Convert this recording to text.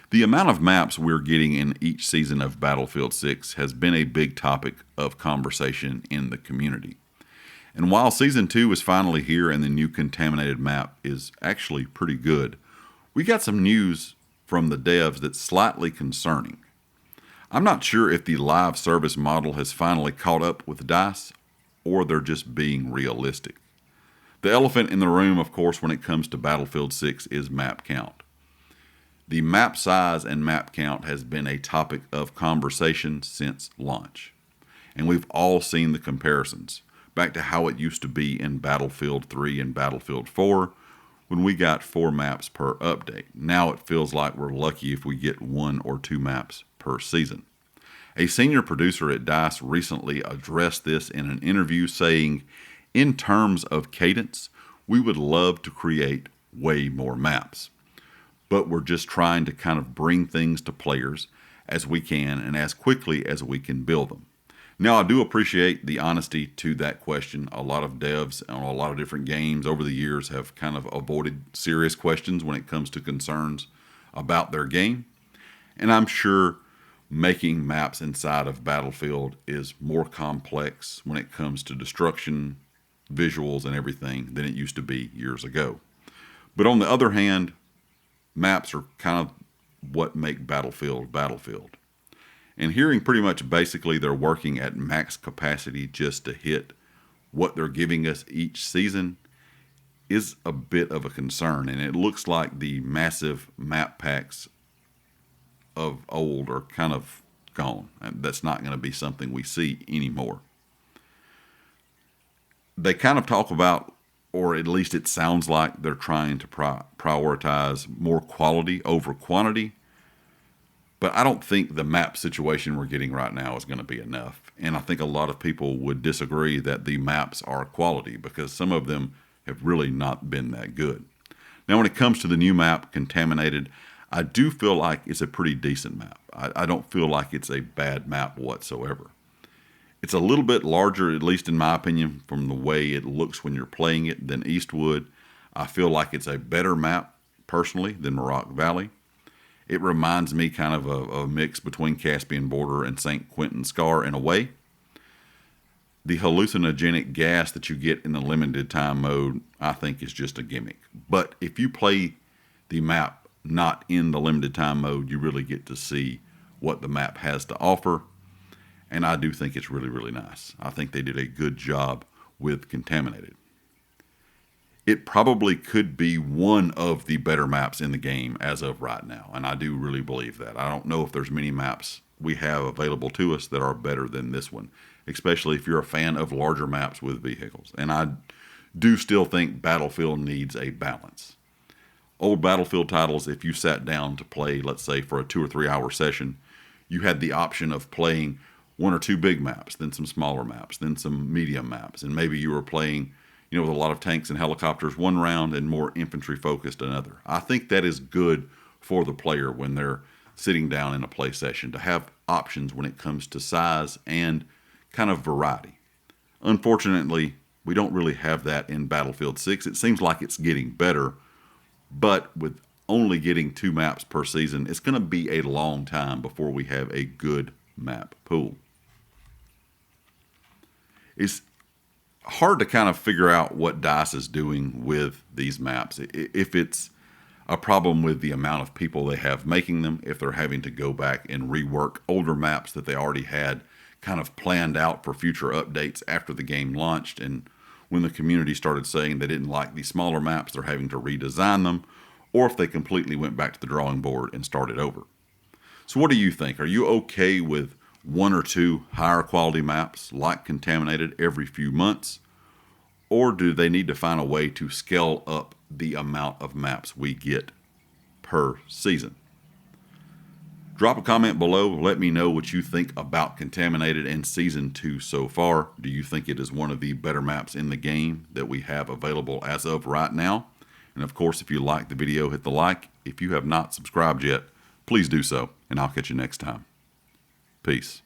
The amount of maps we're getting in each season of Battlefield 6 has been a big topic of conversation in the community. And while Season 2 is finally here and the new Contaminated map is actually pretty good, we got some news from the devs that's slightly concerning. I'm not sure if the live service model has finally caught up with DICE or they're just being realistic. The elephant in the room, of course, when it comes to Battlefield 6 is map count. The map size and map count has been a topic of conversation since launch. And we've all seen the comparisons back to how it used to be in Battlefield 3 and Battlefield 4 when we got 4 maps per update. Now it feels like we're lucky if we get 1 or 2 maps per season. A senior producer at DICE recently addressed this in an interview saying, in terms of cadence, we would love to create way more maps. But we're just trying to kind of bring things to players as we can and as quickly as we can build them. Now, I do appreciate the honesty to that question. A lot of devs on a lot of different games over the years have kind of avoided serious questions when it comes to concerns about their game. And I'm sure making maps inside of Battlefield is more complex when it comes to destruction, visuals, and everything than it used to be years ago. But on the other hand, maps are kind of what make Battlefield Battlefield. And hearing pretty much basically they're working at max capacity just to hit what they're giving us each season is a bit of a concern. And it looks like the massive map packs of old are kind of gone. And that's not going to be something we see anymore. They kind of talk about, or at least it sounds like they're trying to prioritize more quality over quantity. But I don't think the map situation we're getting right now is going to be enough. And I think a lot of people would disagree that the maps are quality because some of them have really not been that good. Now, when it comes to the new map, Contaminated, I do feel like it's a pretty decent map. I don't feel like it's a bad map whatsoever. It's a little bit larger, at least in my opinion, from the way it looks when you're playing it than Eastwood. I feel like it's a better map, personally, than Morocco Valley. It reminds me kind of a mix between Caspian Border and St. Quentin Scar in a way. The hallucinogenic gas that you get in the limited time mode, I think, is just a gimmick. But if you play the map not in the limited time mode, you really get to see what the map has to offer. And I do think it's really, really nice. I think they did a good job with Contaminated. It probably could be one of the better maps in the game as of right now. And I do really believe that. I don't know if there's many maps we have available to us that are better than this one, especially if you're a fan of larger maps with vehicles. And I do still think Battlefield needs a balance. Old Battlefield titles, if you sat down to play, let's say for a 2 or 3 hour session, you had the option of playing 1 or 2 big maps, then some smaller maps, then some medium maps. And maybe you were playing, with a lot of tanks and helicopters one round and more infantry focused another. I think that is good for the player when they're sitting down in a play session to have options when it comes to size and kind of variety. Unfortunately, we don't really have that in Battlefield 6. It seems like it's getting better, but with only getting 2 maps per season, it's going to be a long time before we have a good map pool. It's hard to kind of figure out what DICE is doing with these maps. If it's a problem with the amount of people they have making them, if they're having to go back and rework older maps that they already had kind of planned out for future updates after the game launched, and when the community started saying they didn't like these smaller maps, they're having to redesign them, or if they completely went back to the drawing board and started over. So what do you think? Are you okay with 1 or 2 higher quality maps like Contaminated every few months? Or do they need to find a way to scale up the amount of maps we get per season? Drop a comment below. Let me know what you think about Contaminated and Season 2 so far. Do you think it is one of the better maps in the game that we have available as of right now? And of course, if you like the video, hit the like. If you have not subscribed yet, please do so, and I'll catch you next time. Peace.